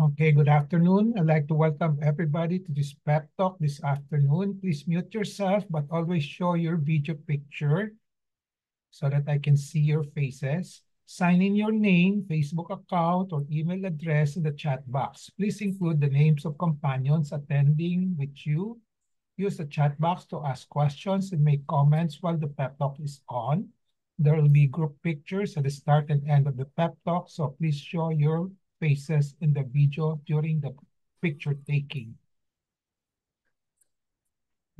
Okay, good afternoon. I'd like to welcome everybody to this pep talk this afternoon. Please mute yourself, but always show your video picture so that I can see your faces. Sign in your name, Facebook account, or email address in the chat box. Please include the names of companions attending with you. Use the chat box to ask questions and make comments while the pep talk is on. There will be group pictures at the start and end of the pep talk, so please show your faces in the video during the picture taking.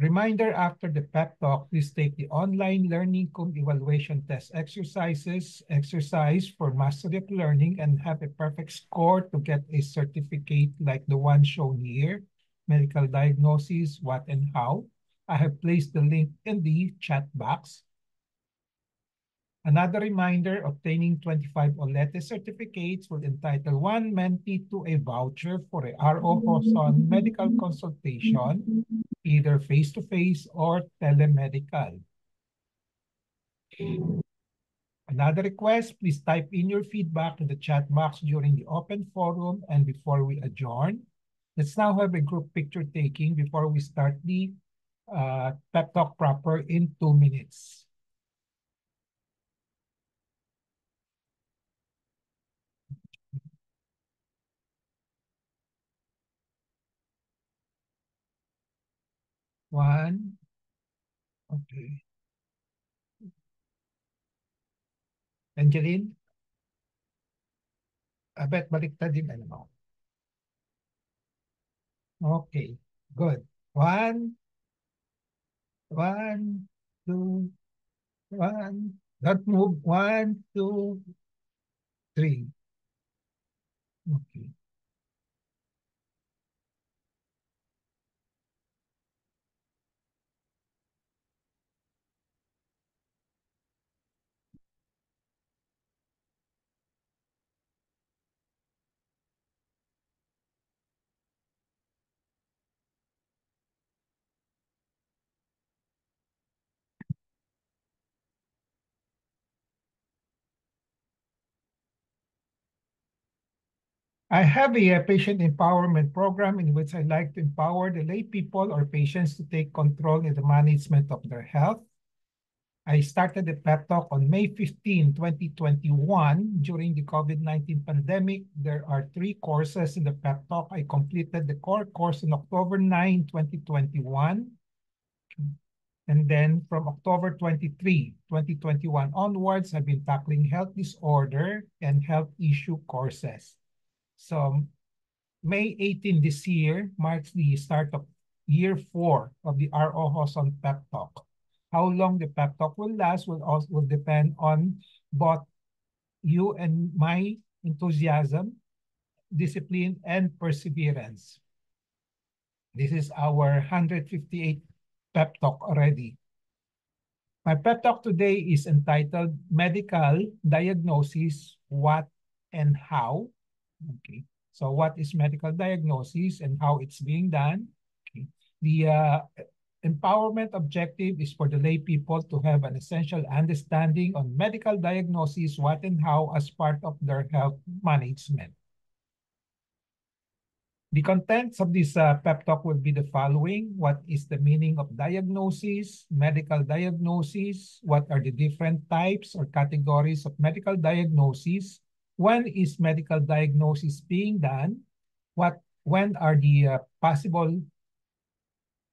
Reminder after the pep talk, please take the online learning com evaluation test exercise for mastery of learning and have a perfect score to get a certificate like the one shown here, medical diagnosis, what and how. I have placed the link in the chat box. Another reminder, obtaining 25 OLETE certificates will entitle one mentee to a voucher for a RO Hoson medical consultation, either face-to-face or telemedical. Another request, please type in your feedback in the chat box during the open forum and before we adjourn. Let's now have a group picture taking before we start the pep talk proper in 2 minutes. One. Okay. Angeline? Bet baliktad din ano mo. Okay, good. One, two, one. Don't move. One, two, three. Okay. I have a patient empowerment program in which I like to empower the lay people or patients to take control in the management of their health. I started the pep talk on May 15, 2021 during the COVID-19 pandemic. There are 3 courses in the pep talk. I completed the core course on October 9, 2021. And then from October 23, 2021 onwards, I've been tackling health disorder and health issue courses. So May 18 this year marks the start of year 4 of the RO Hoson Pep Talk. How long the pep talk will last will depend on both you and my enthusiasm, discipline, and perseverance. This is our 158th pep talk already. My pep talk today is entitled Medical Diagnosis, What and How. Okay, so what is medical diagnosis and how it's being done? Okay. The empowerment objective is for the lay people to have an essential understanding on medical diagnosis, what and how as part of their health management. The contents of this pep talk will be the following. What is the meaning of diagnosis, medical diagnosis? What are the different types or categories of medical diagnosis? When is medical diagnosis being done? When are the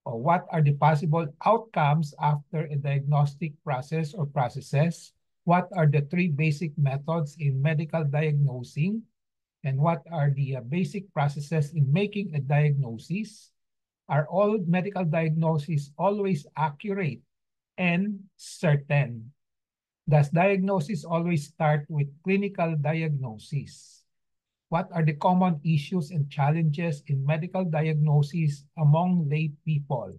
what are the possible outcomes after a diagnostic process or processes? What are the 3 basic methods in medical diagnosing? And what are the basic processes in making a diagnosis? Are all medical diagnoses always accurate and certain? Does diagnosis always start with clinical diagnosis? What are the common issues and challenges in medical diagnosis among lay people?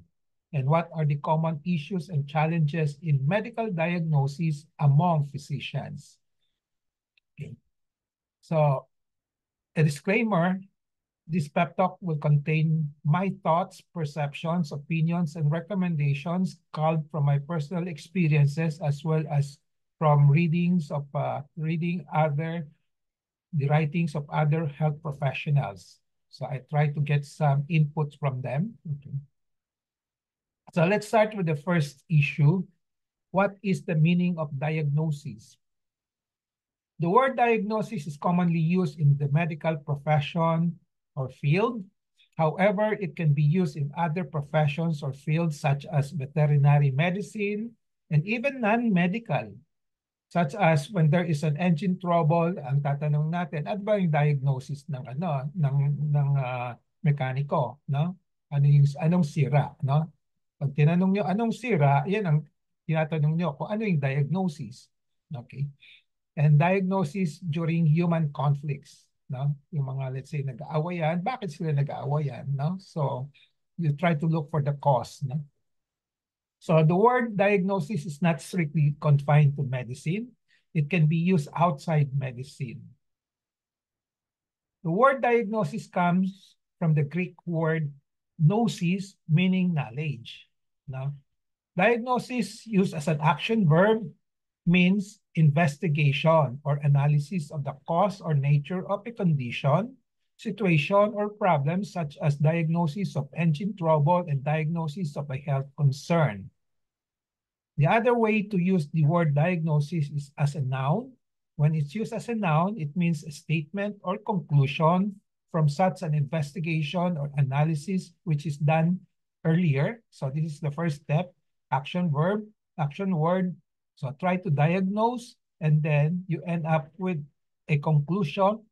And what are the common issues and challenges in medical diagnosis among physicians? Okay. So, a disclaimer, this pep talk will contain my thoughts, perceptions, opinions, and recommendations culled from my personal experiences as well as from readings of reading other the writings of other health professionals. So I try to get some inputs from them. Okay. So let's start with the first issue. What is the meaning of diagnosis? The word diagnosis is commonly used in the medical profession or field. However, it can be used in other professions or fields such as veterinary medicine and even non-medical, such as when there is an engine trouble, ang tatanong natin, ano ba yung diagnosis ng mekaniko, no? Anong sira, no? Pag tinanong nyo anong sira, yan ang tinatanong nyo kung ano yung diagnosis. Okay? And diagnosis during human conflicts, no? Yung mga, let's say, nag-aawayan, bakit sila nag-aawayan, no? So, you try to look for the cause, no? So the word diagnosis is not strictly confined to medicine. It can be used outside medicine. The word diagnosis comes from the Greek word gnosis, meaning knowledge. No? Diagnosis used as an action verb means investigation or analysis of the cause or nature of a condition, situation, or problem, such as diagnosis of engine trouble and diagnosis of a health concern. The other way to use the word diagnosis is as a noun. When it's used as a noun, it means a statement or conclusion from such an investigation or analysis which is done earlier. So this is the first step, action verb, action word. So try to diagnose, and then you end up with a conclusion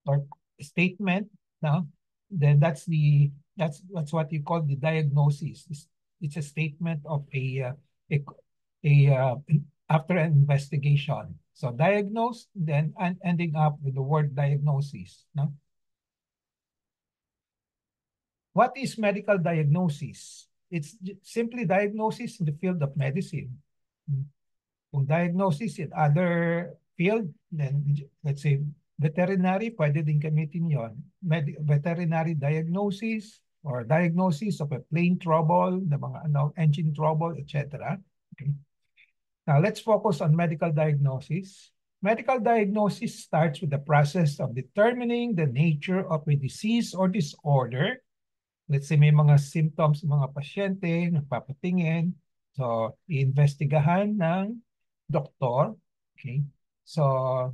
or statement. Now, then that's what you call the diagnosis. It's a statement of a after an investigation. So diagnose, then ending up with the word diagnosis. No? What is medical diagnosis? It's simply diagnosis in the field of medicine. Kung diagnosis in other field, then let's say veterinary, pwede din gamitin yon. Veterinary diagnosis or diagnosis of a plane trouble, the mga engine trouble, etc. Okay. Now, let's focus on medical diagnosis. Medical diagnosis starts with the process of determining the nature of a disease or disorder. Let's say may mga symptoms ng mga pasyente, nagpapatingin. So, iimbestigahan ng doktor. Okay? So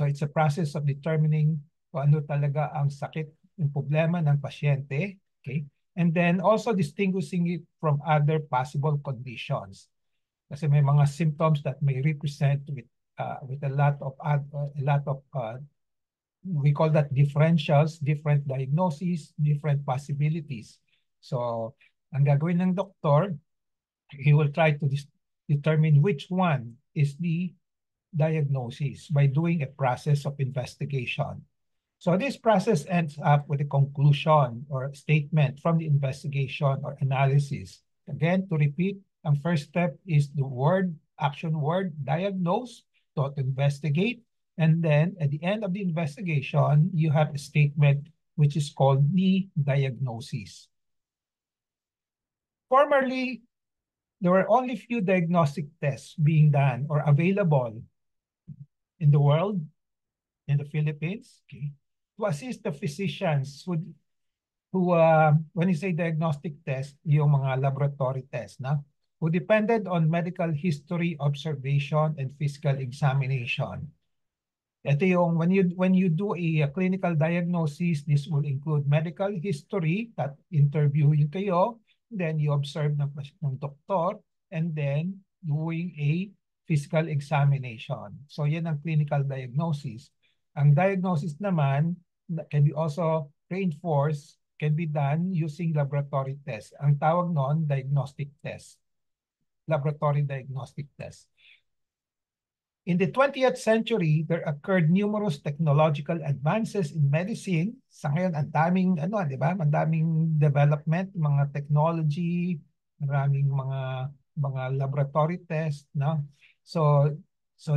it's a process of determining kung ano talaga ang sakit, yung problema ng pasyente. Okay? And then also distinguishing it from other possible conditions. Kasi may mga symptoms that may represent with a lot of we call that differentials, different diagnoses, different possibilities. So ang gagawin ng doktor, he will try to determine which one is the diagnosis by doing a process of investigation. So this process ends up with a conclusion or statement from the investigation or analysis. Again, to repeat, ang first step is the action word, diagnose, to investigate. And then at the end of the investigation, you have a statement which is called the diagnosis. Formerly, there were only few diagnostic tests being done or available in the world, in the Philippines, okay, to assist the physicians who when you say diagnostic test, yung mga laboratory test, na, who depended on medical history, observation, and physical examination. Ito yung, when you do a clinical diagnosis, this will include medical history, that interviewing kayo, then you observe ng doktor, and then doing a physical examination. So yan ang clinical diagnosis. Ang diagnosis naman can be also reinforced, can be done using laboratory tests. Ang tawag noon, diagnostic test. Laboratory diagnostic test. In the 20th century, there occurred numerous technological advances in medicine. Sa ngayon, ang daming, di ba? Ang daming development, mga technology, maraming mga laboratory tests, no? So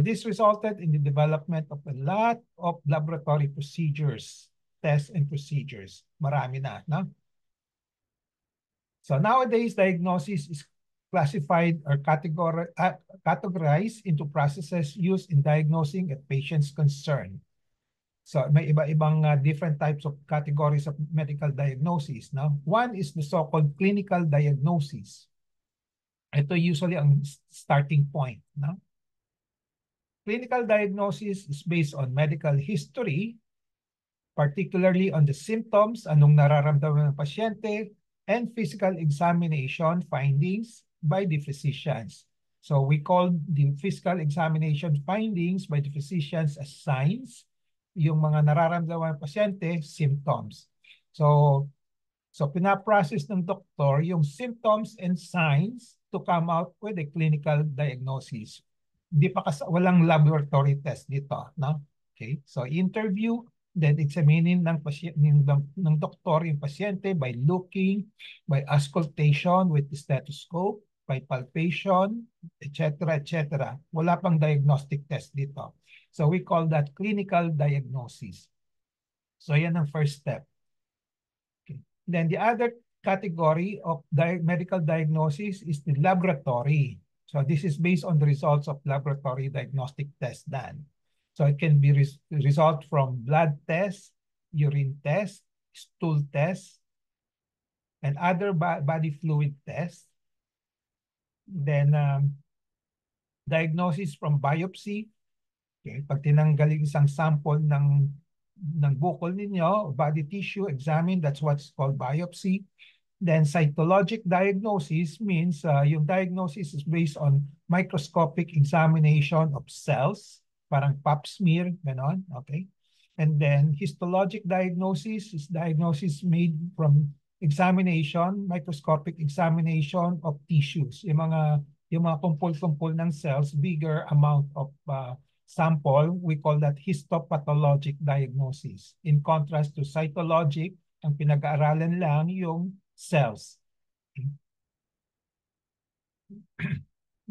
this resulted in the development of a lot of laboratory procedures, tests and procedures. Marami na, no? So nowadays, diagnosis is classified or categorized into processes used in diagnosing a patient's concern. So may iba-ibang different types of categories of medical diagnosis. Now, one is the so-called clinical diagnosis. Ito usually ang starting point. No? Clinical diagnosis is based on medical history, particularly on the symptoms, anong nararamdaman ng pasyente, and physical examination findings by the physicians. So we call the physical examination findings by the physicians as signs. Yung mga nararamdaman ng pasyente, symptoms. So pinaprocess ng doktor yung symptoms and signs to come out with a clinical diagnosis. Walang laboratory test dito, no? Okay, so interview, then examining ng doktor yung pasyente by looking, by auscultation with the stethoscope, by palpation, etc., etc. Wala pang diagnostic test dito. So we call that clinical diagnosis. So yan ang first step. Then the other category of medical diagnosis is the laboratory. So this is based on the results of laboratory diagnostic tests done. So it can be result from blood tests, urine tests, stool tests, and other body fluid tests. Then diagnosis from biopsy. Okay, pag tinanggal isang sample ng bukol ninyo, body tissue, examine, that's what's called biopsy. Then cytologic diagnosis means yung diagnosis is based on microscopic examination of cells, parang pap smear, ganon, okay? And then histologic diagnosis is diagnosis made from examination, microscopic examination of tissues, yung mga kumpul-kumpul ng cells, bigger amount of sample, we call that histopathologic diagnosis. In contrast to cytologic, ang pinag-aaralan lang yung cells.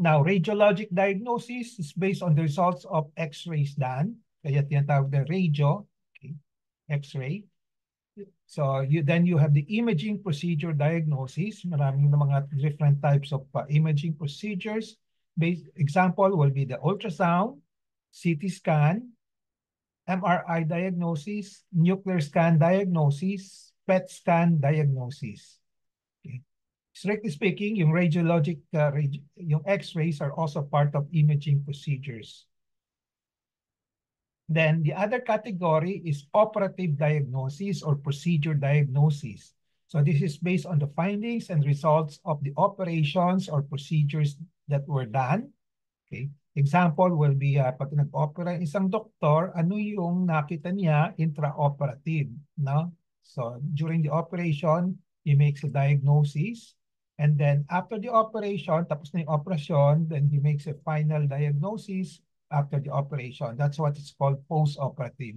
Now, radiologic diagnosis is based on the results of X-rays done. Kaya tinatawag na radio, okay? X-ray. So then you have the imaging procedure diagnosis. Maraming na mga different types of imaging procedures. Example will be the ultrasound, CT scan, MRI diagnosis, nuclear scan diagnosis, PET scan diagnosis. Okay. Strictly speaking, yung radiologic, yung X-rays are also part of imaging procedures. Then the other category is operative diagnosis or procedure diagnosis. So this is based on the findings and results of the operations or procedures that were done. Okay. Example will be pag nag-opera isang doktor, ano yung nakita niya intraoperative, no? So during the operation, he makes a diagnosis. And then after the operation, tapos na yung operasyon, then he makes a final diagnosis after the operation. That's what is called post-operative.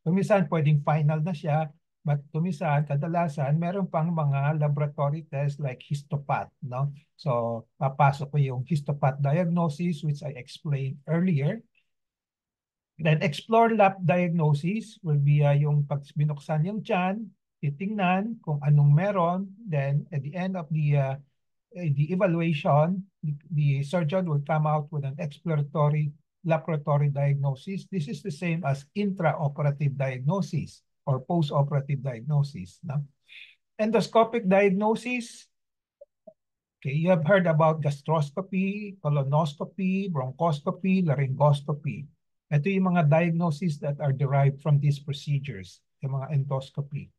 Kumisan pwedeng final na siya, but kumisan, kadalasan, meron pang mga laboratory tests like histopath, no? So, papasok ko yung histopath diagnosis, which I explained earlier. Then, explore lab diagnosis will be yung pag binuksan yung tiyan, titingnan kung anong meron. Then, at the end of the evaluation, the surgeon will come out with an exploratory laboratory diagnosis. This is the same as intraoperative diagnosis or post-operative diagnosis. No? Endoscopic diagnosis. Okay, you have heard about gastroscopy, colonoscopy, bronchoscopy, laryngoscopy. Ito yung mga diagnoses that are derived from these procedures, yung mga endoscopy.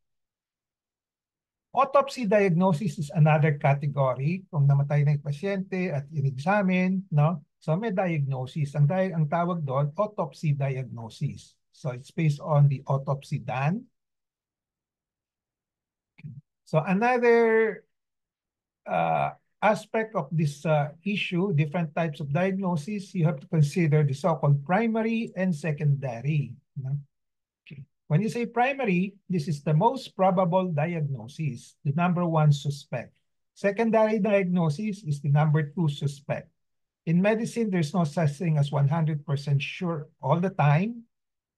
Autopsy diagnosis is another category. Kung namatay na yung pasyente at in-examine, no? So may diagnosis. Ang tawag doon, autopsy diagnosis. So it's based on the autopsy done. So another aspect of this issue, different types of diagnosis, you have to consider the so-called primary and secondary. No? Okay. When you say primary, this is the most probable diagnosis, the number one suspect. Secondary diagnosis is the number two suspect. In medicine, there's no such thing as 100% sure all the time,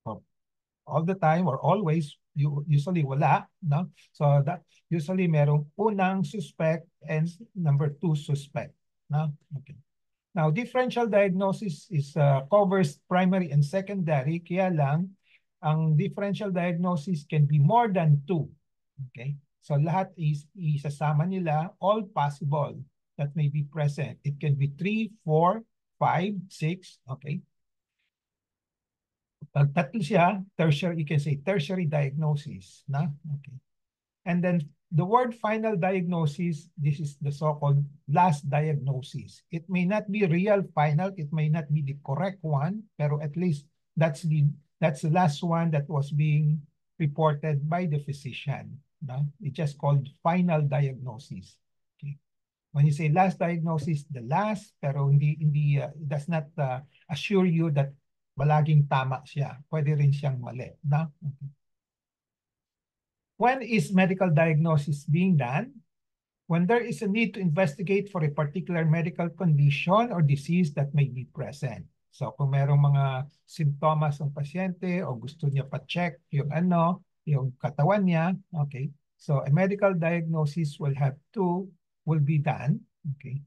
or always, usually wala, no? So that usually merong unang suspect and number two suspect, no? Okay. Now, differential diagnosis is covers primary and secondary, kaya lang ang differential diagnosis can be more than 2. Okay? So lahat is isasama nila, all possible that may be present. It can be 3, 4, 5, 6. Okay? Pag tatlo siya, tertiary, you can say tertiary diagnosis. Na? Okay. And then the word final diagnosis, this is the so-called last diagnosis. It may not be real final, it may not be the correct one, pero at least that's the last one that was being reported by the physician. No? It's just called final diagnosis. Okay. When you say last diagnosis, the last, pero hindi it does not assure you that palaging tama siya. Pwede rin siyang mali. No? Okay. When is medical diagnosis being done? When there is a need to investigate for a particular medical condition or disease that may be present. So kung merong mga simptomas ng pasyente o gusto niya pa-check yung katawan niya, okay? So a medical diagnosis will be done, okay?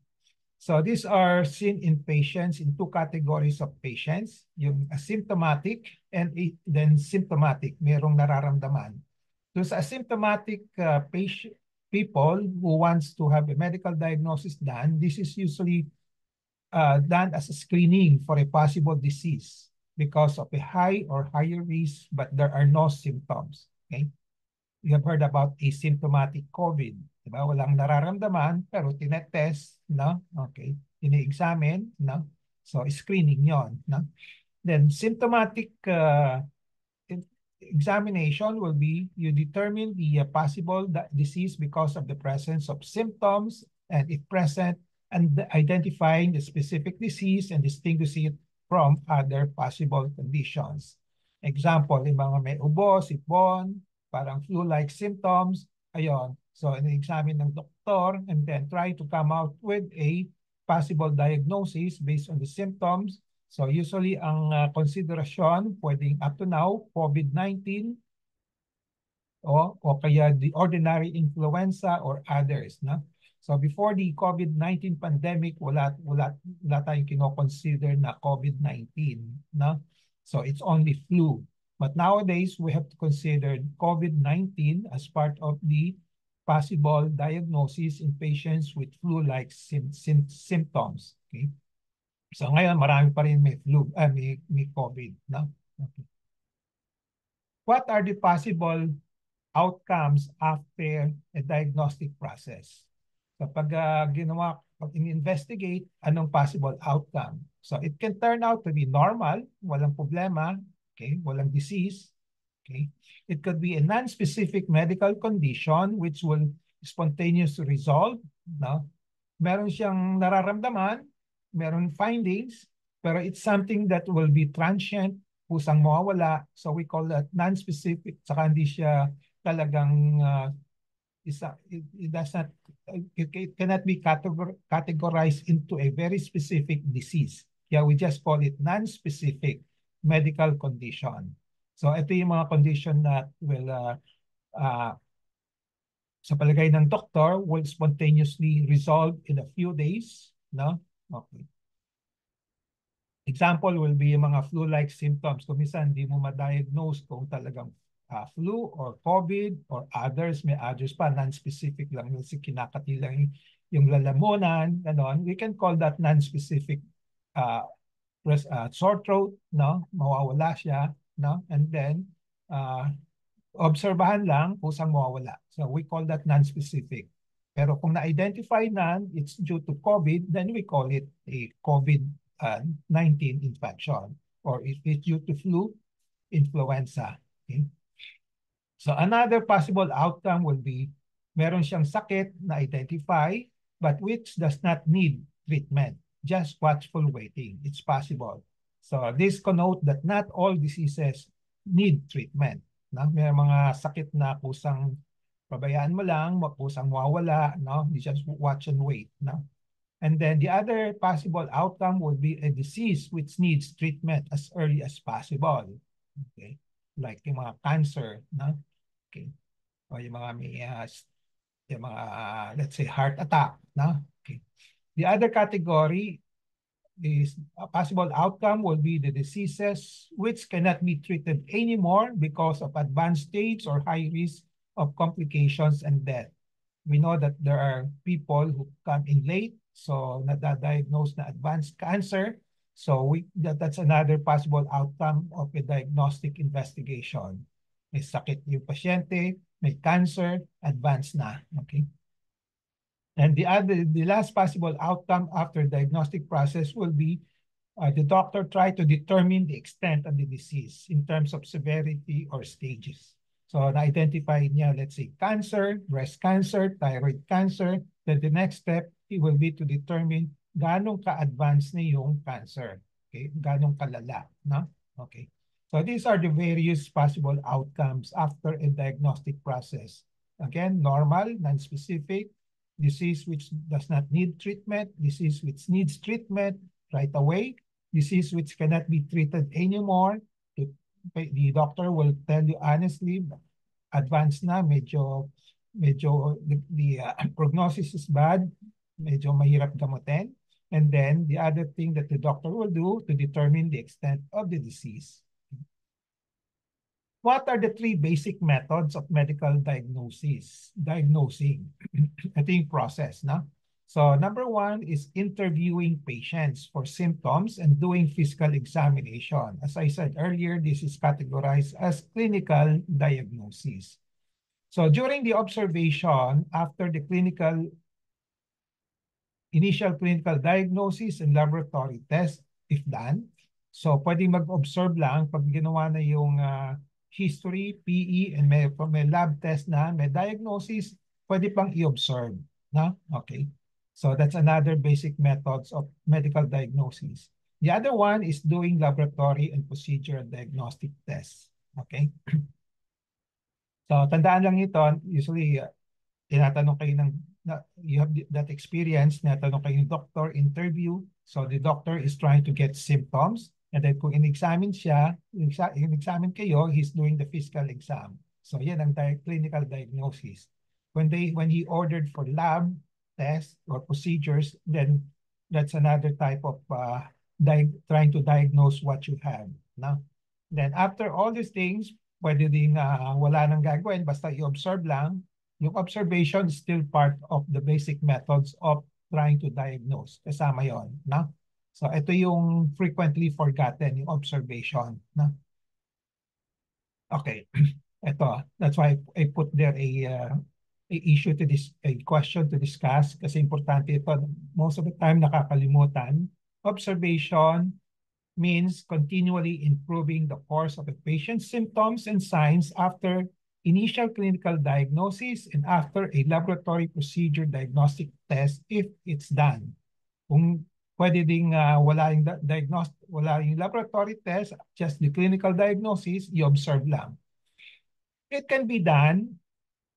So these are seen in patients in two categories of patients, yung asymptomatic and then symptomatic, merong nararamdaman. Those asymptomatic people who wants to have a medical diagnosis done, this is usually done as a screening for a possible disease because of a high or higher risk, but there are no symptoms. Okay? You have heard about asymptomatic COVID. Diba? Walang nararamdaman, pero tinetest, no? Okay. Ini-examine, no? So, screening yon, no? Then, symptomatic examination will be you determine the possible disease because of the presence of symptoms, and if present, and identifying the specific disease and distinguishing it from other possible conditions. Example, yung mga may ubo, sipon, parang flu-like symptoms, ayon. So, in-examine ng doktor and then try to come out with a possible diagnosis based on the symptoms. So usually ang konsiderasyon pwedeng up to now COVID-19 o kaya the ordinary influenza or others, no? So before the COVID-19 pandemic, wala tayong kino-consider na COVID-19, no? So it's only flu. But nowadays, we have to consider COVID-19 as part of the possible diagnosis in patients with flu-like symptoms. Okay? So ngayon, marami pa rin may flu, may COVID. No? Okay. What are the possible outcomes after a diagnostic process? So pag pag in-investigate, anong possible outcome? So it can turn out to be normal, walang problema, okay, walang disease. Okay. It could be a non-specific medical condition which will spontaneously resolve. No? Meron siyang nararamdaman, meron findings, pero it's something that will be transient, kusang mawawala. So we call that non-specific, saka hindi siya talagang it does not, it cannot be categorized into a very specific disease. Yeah, we just call it non-specific medical condition. So ito yung mga condition that will, sa palagay ng doktor, will spontaneously resolve in a few days. No? Okay. Example will be yung mga flu-like symptoms. Kung minsan, hindi mo ma-diagnose kung talagang flu or COVID or others, may others pa, non-specific lang. Kasi kinakati lang yung lalamunan, ganon. We can call that non-specific sore throat, no? Mawawala siya, no? And then, obserbahan lang, kusang mawawala. So we call that non-specific. Pero kung na-identify na it's due to COVID, then we call it a COVID-19 infection. Or if it's due to flu, influenza. Okay? So another possible outcome will be meron siyang sakit na identify but which does not need treatment. Just watchful waiting. It's possible. So this connote that not all diseases need treatment. No? May mga sakit na kusang pabayaan mo lang, kusang mawawala, no? You just watch and wait. No? And then the other possible outcome would be a disease which needs treatment as early as possible. Okay? Like yung mga cancer, no? Okay. O yung mga let's say heart attack, no? Okay. The other category is a possible outcome will be the diseases which cannot be treated anymore because of advanced stage or high risk of complications and death. We know that there are people who come in late, so na-diagnose na advanced cancer. So that's another possible outcome of a diagnostic investigation. May sakit yung pasyente, may cancer, advanced na. Okay. And the last possible outcome after diagnostic process will be the doctor try to determine the extent of the disease in terms of severity or stages. So na-identify niya, let's say, cancer, breast cancer, thyroid cancer. Then the next step, it will be to determine ganong ka-advanced na yung cancer. Okay, ganong kalala. No? Okay. So these are the various possible outcomes after a diagnostic process. Again, normal, non-specific, disease which does not need treatment, disease which needs treatment right away, disease which cannot be treated anymore. The doctor will tell you honestly, advanced na, medyo the prognosis is bad, medyo mahirap gamutin. And then the other thing that the doctor will do to determine the extent of the disease. What are the three basic methods of medical diagnosing? I think process, no? So number one is interviewing patients for symptoms and doing physical examination. As I said earlier, this is categorized as clinical diagnosis. So during the observation, after the initial clinical diagnosis and laboratory test, if done, so pwede mag-observe lang pag ginawa na yung history, PE, and may lab test na, may diagnosis, pwede pang i-observe. No? Okay. So that's another basic methods of medical diagnosis. The other one is doing laboratory and procedural diagnostic tests. Okay. So tandaan lang ito, usually tinatanong kayo ng, you have that experience, tinatanong kayo ng doctor, interview. So the doctor is trying to get symptoms. And then kung in-examine siya, in-examine kayo, he's doing the physical exam. So yan ang clinical diagnosis. When he ordered for lab tests or procedures, then that's another type of trying to diagnose what you have. No? Then after all these things, pwede ding wala nang gagawin, basta i-observe lang. Yung observation is still part of the basic methods of trying to diagnose. Kasama yon, no? So ito yung frequently forgotten, yung observation. No? Okay, ito. That's why I put there a question to discuss kasi importante ito. Most of the time nakakalimutan. Observation means continually improving the course of a patient's symptoms and signs after initial clinical diagnosis and after a laboratory procedure diagnostic test if it's done. Kung pwede ding wala yung wala yung laboratory test, just the clinical diagnosis, you observe lang. It can be done,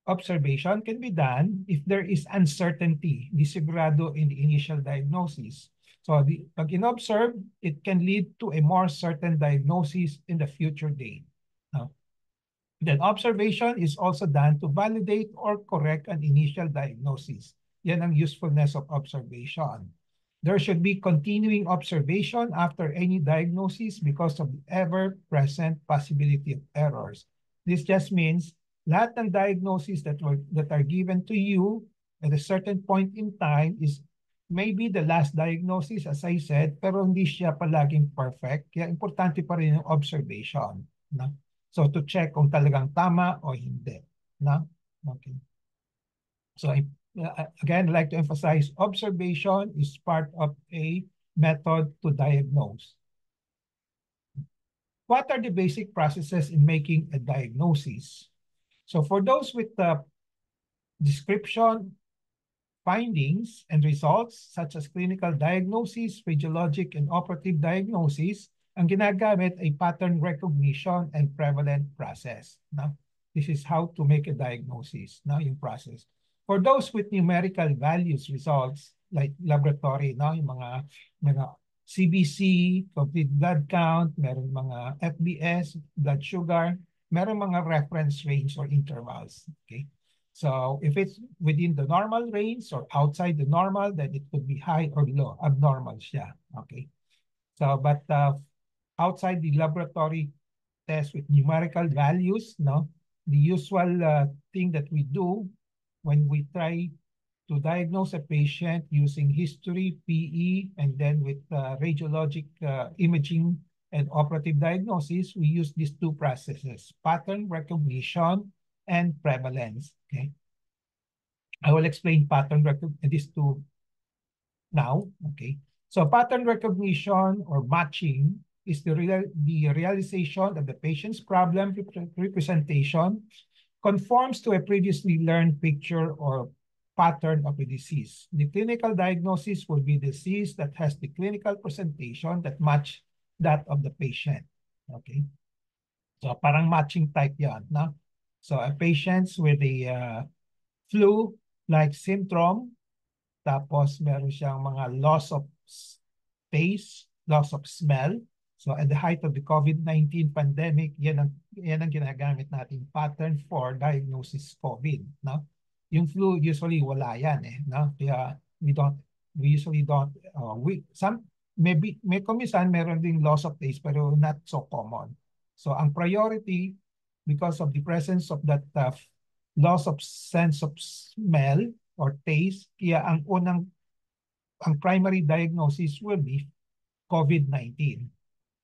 observation can be done if there is uncertainty, disigurado in the initial diagnosis. So pag in-observe, it can lead to a more certain diagnosis in the future date. Then observation is also done to validate or correct an initial diagnosis. Yan ang usefulness of observation. There should be continuing observation after any diagnosis because of the ever-present possibility of errors. This just means lahat ng diagnoses that are given to you at a certain point in time is maybe the last diagnosis, as I said, pero hindi siya palaging perfect. Kaya importante pa rin yung observation. No? So to check kung talagang tama o hindi. No? Okay. So again, I'd like to emphasize observation is part of a method to diagnose. What are the basic processes in making a diagnosis? So for those with the description, findings, and results, such as clinical diagnosis, radiologic, and operative diagnosis, ang ginagamit ay pattern recognition and prevalent process. No? This is how to make a diagnosis, no? Yung process. For those with numerical values results, like laboratory, no? Yung mga CBC, complete blood count, meron mga FBS, blood sugar, meron mga reference range or intervals. Okay? So if it's within the normal range or outside the normal, then it could be high or low, abnormal siya. Okay. So, but outside the laboratory test with numerical values, no, the usual thing that we do when we try to diagnose a patient using history, PE, and then with radiologic imaging and operative diagnosis, we use these two processes, pattern recognition and prevalence. Okay. I will explain pattern recognition, these two now. Okay. So pattern recognition or matching is the realization that the patient's problem representation conforms to a previously learned picture or pattern of a disease. The clinical diagnosis will be disease that has the clinical presentation that match that of the patient. Okay. So parang matching type yan. No? So a patients with a flu-like syndrome, tapos meron siyang mga loss of taste, loss of smell. So at the height of the COVID-19 pandemic, yan ang ginagamit nating pattern for diagnosis COVID. No? Yung flu, usually wala yan. No? Kaya we usually don't, may kumisan meron ding loss of taste pero not so common. So ang priority, because of the presence of that loss of sense of smell or taste, kaya ang primary diagnosis will be COVID-19.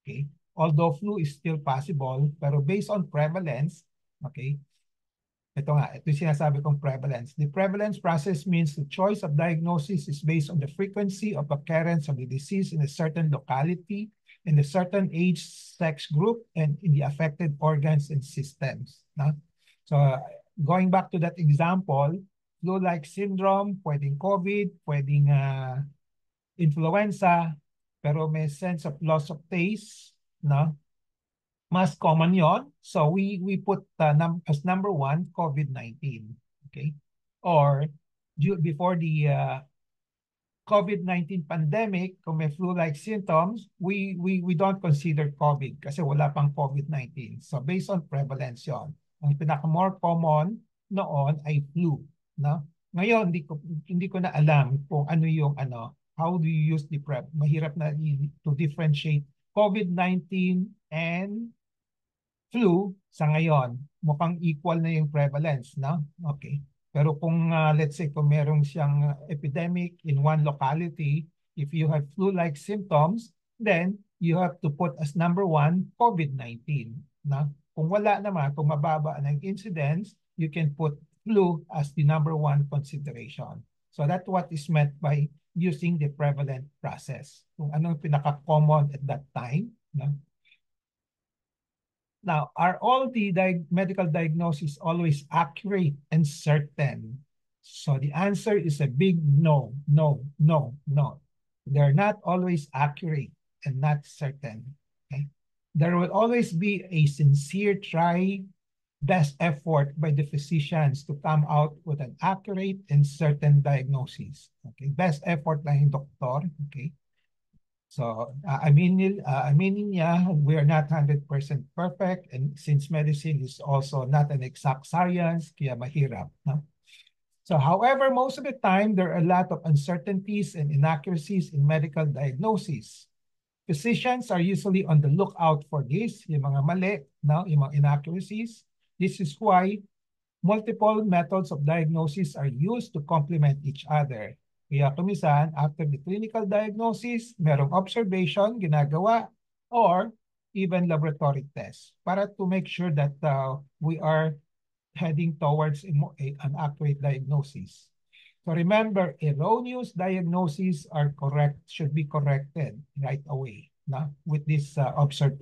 Okay? Although flu is still possible, pero based on prevalence, okay, ito yung sinasabi kong prevalence. The prevalence process means the choice of diagnosis is based on the frequency of occurrence of the disease in a certain locality, in a certain age, sex group, and in the affected organs and systems. No? So going back to that example, flu-like syndrome, pwedeng COVID, pwedeng influenza, pero may sense of loss of taste, no? Mas common yon. So we put as number one, COVID-19, okay? Or before the COVID-19 pandemic, kung may flu-like symptoms, we don't consider COVID kasi wala pang COVID-19. So based on prevalence yon. Ang pinaka-more common noon ay flu, no? Ngayon, hindi ko na alam kung ano yung how do you use the prep? Mahirap na to differentiate COVID-19 and flu sa ngayon. Mukhang equal na yung prevalence, no? Okay. Pero kung let's say kung merong siyang epidemic in one locality, if you have flu-like symptoms, then you have to put as number one COVID-19, no? Kung wala naman, kung mababa ang incidence, you can put flu as the number one consideration. So that's what is meant by using the prevalent process. Kung anong pinaka-common at that time. No? Now, are all the medical diagnoses always accurate and certain? So the answer is a big no, no, no, no. They're not always accurate and not certain. Okay? There will always be a sincere try, best effort by the physicians to come out with an accurate and certain diagnosis. Okay, best effort lang yung doktor. Okay, so aminin niya, we are not 100% perfect, and since medicine is also not an exact science, kaya mahirap. No? So however, most of the time, there are a lot of uncertainties and inaccuracies in medical diagnosis. Physicians are usually on the lookout for this, yung mga mali, no? Yung mga inaccuracies. This is why multiple methods of diagnosis are used to complement each other. Kaya kumisan, after the clinical diagnosis, merong observation, ginagawa, or even laboratory tests para to make sure that we are heading towards an accurate diagnosis. So remember, erroneous diagnoses should be corrected right away, no? With this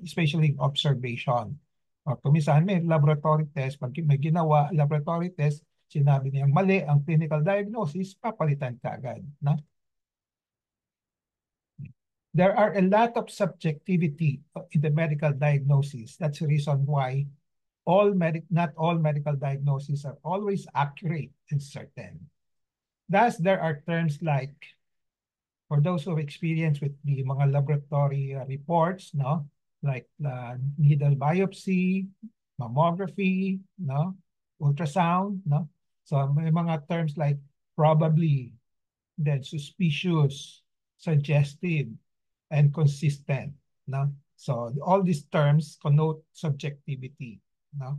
especially observation. O kumisan may laboratory test, pag may ginawa laboratory test, sinabi niyang mali ang clinical diagnosis, papalitan ka agad. No? There are a lot of subjectivity in the medical diagnosis. That's the reason why not all medical diagnoses are always accurate and certain. Thus, there are terms like, for those who have experience with the mga laboratory reports, no, like needle biopsy, mammography, no, ultrasound, no, So may mga terms like probably, then suspicious, suggestive, and consistent. No? So all these terms connote subjectivity. No?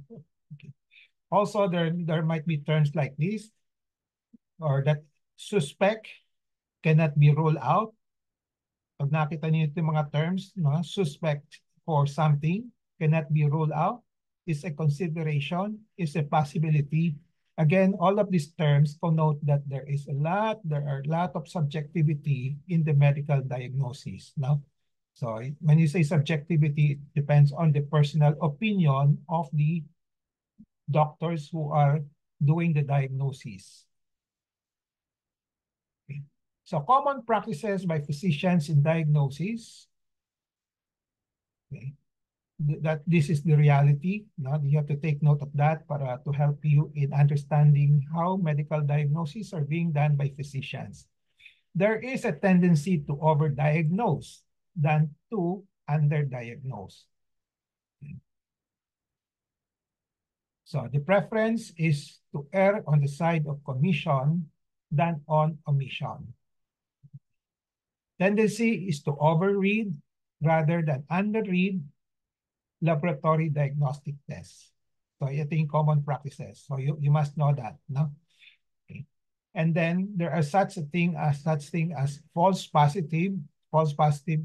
Okay. Also, there might be terms like this, or that suspect cannot be ruled out. Pag nakita niyo yung mga terms, no, suspect for something cannot be ruled out, is a consideration, is a possibility. Again, all of these terms connote that there are a lot of subjectivity in the medical diagnosis. No? So when you say subjectivity, it depends on the personal opinion of the doctors who are doing the diagnosis. Okay. So common practices by physicians in diagnosis. Okay. That this is the reality. No? You have to take note of that para to help you in understanding how medical diagnoses are being done by physicians. There is a tendency to overdiagnose than to underdiagnose. Okay. So the preference is to err on the side of commission than on omission. Tendency is to overread rather than underread laboratory diagnostic tests. So ito yung common practices. So you must know that, no? Okay. And then there are such thing as false positive. False positive,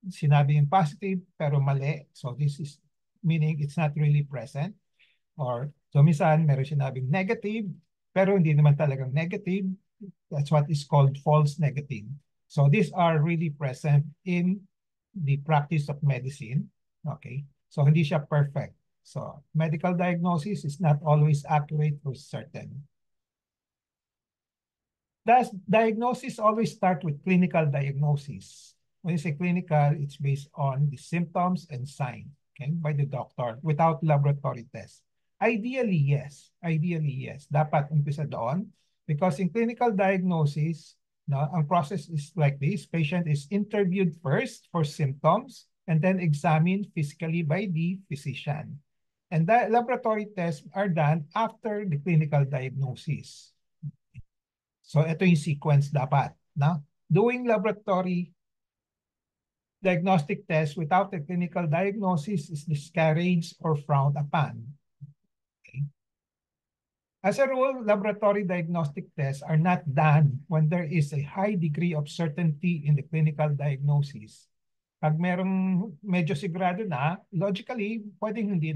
sinabi yung positive pero mali. So this is meaning it's not really present. Or so minsan meron sinabing negative pero hindi naman talagang negative. That's what is called false negative. So these are really present in the practice of medicine. Okay. So hindi siya perfect. So medical diagnosis is not always accurate or certain. Does diagnosis always start with clinical diagnosis? When you say clinical, it's based on the symptoms and signs, okay, by the doctor without laboratory tests. Ideally, yes. Ideally, yes. Dapat umpisa doon because in clinical diagnosis, no, ang process is like this. Patient is interviewed first for symptoms and then examined physically by the physician. And the laboratory tests are done after the clinical diagnosis. So ito yung sequence dapat. No? Doing laboratory diagnostic tests without a clinical diagnosis is discouraged or frowned upon. Okay. As a rule, laboratory diagnostic tests are not done when there is a high degree of certainty in the clinical diagnosis. Pag merong medyo sigurado na, logically, pwedeng hindi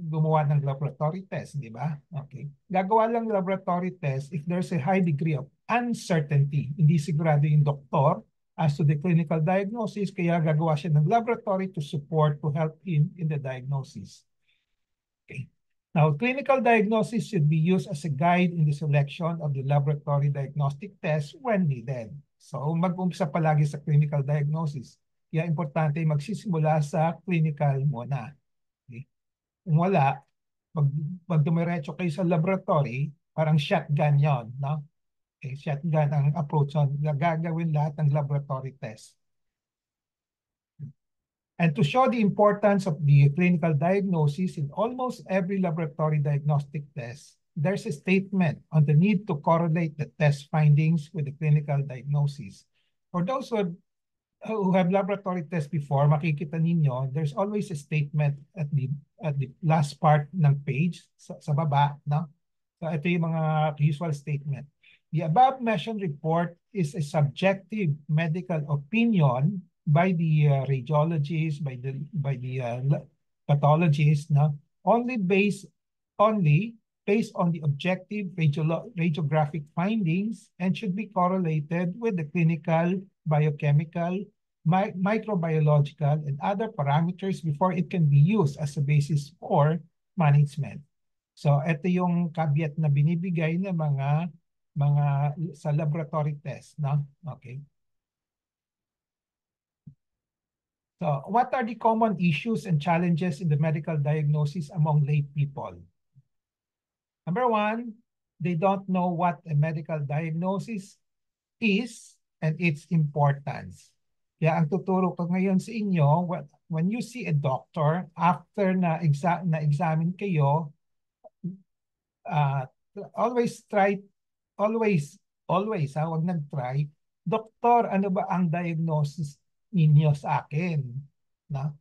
gumawa ng laboratory test, di ba? Okay. Gagawa lang laboratory test if there's a high degree of uncertainty. Hindi sigurado yung doktor as to the clinical diagnosis, kaya gagawa siya ng laboratory to support, to help him in the diagnosis. Okay. Now, clinical diagnosis should be used as a guide in the selection of the laboratory diagnostic test when needed. So, mag-umpisa palagi sa clinical diagnosis. Kaya importante magsisimula sa clinical muna. Okay? Kung wala, pag dumiretso kayo sa laboratory, parang shotgun yon, no? Okay, shotgun ang approach on. Gagawin lahat ng laboratory test. And to show the importance of the clinical diagnosis in almost every laboratory diagnostic test, there's a statement on the need to correlate the test findings with the clinical diagnosis. For those who have laboratory tests before, makikita ninyo, there's always a statement at the last part ng page, sa baba, no? So ito yung mga usual statement. The above mentioned report is a subjective medical opinion by the radiologist, by the pathologist, no? Only based on the objective radiographic findings and should be correlated with the clinical, biochemical, microbiological, and other parameters before it can be used as a basis for management. So ito yung caveat na binibigay ng mga sa laboratory test, no? Okay. So what are the common issues and challenges in the medical diagnosis among lay people? Number one, they don't know what a medical diagnosis is and its importance. Kaya ang tuturo ko ngayon sa inyo, when you see a doctor, after na examine kayo, always, wag nag-try. Doktor, ano ba ang diagnosis ninyo sa akin? No?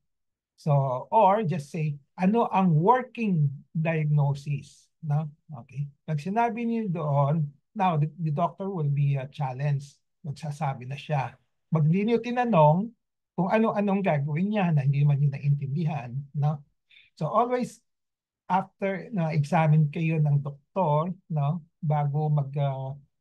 So, or just say, ano ang working diagnosis? No? Okay. Pag sinabi niyo doon, now the doctor will be challenged. Magsasabi na siya. Pag hindi niyo tinanong kung ano-anong gagawin niya na hindi man niyo naintindihan. No? So, always after na-examine kayo ng doktor, no, bago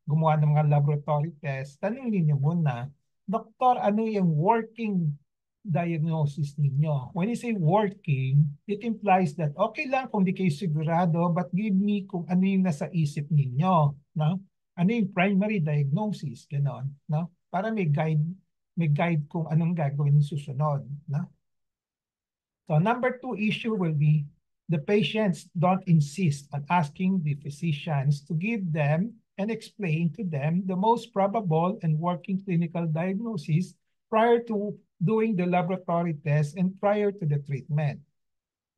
gumawa ng mga laboratory test, tanungin niyo muna, Doktor, ano yung working diagnosis ninyo? When you say working, it implies that okay lang kung di kayo sigurado, but give me kung ano yung nasa isip ninyo, no? Ano yung primary diagnosis, ganon, no? Para may guide kung anong gagawin susunod, no? So number 2 issue will be the patients don't insist on asking the physicians to give them and explain to them the most probable and working clinical diagnosis prior to doing the laboratory test and prior to the treatment.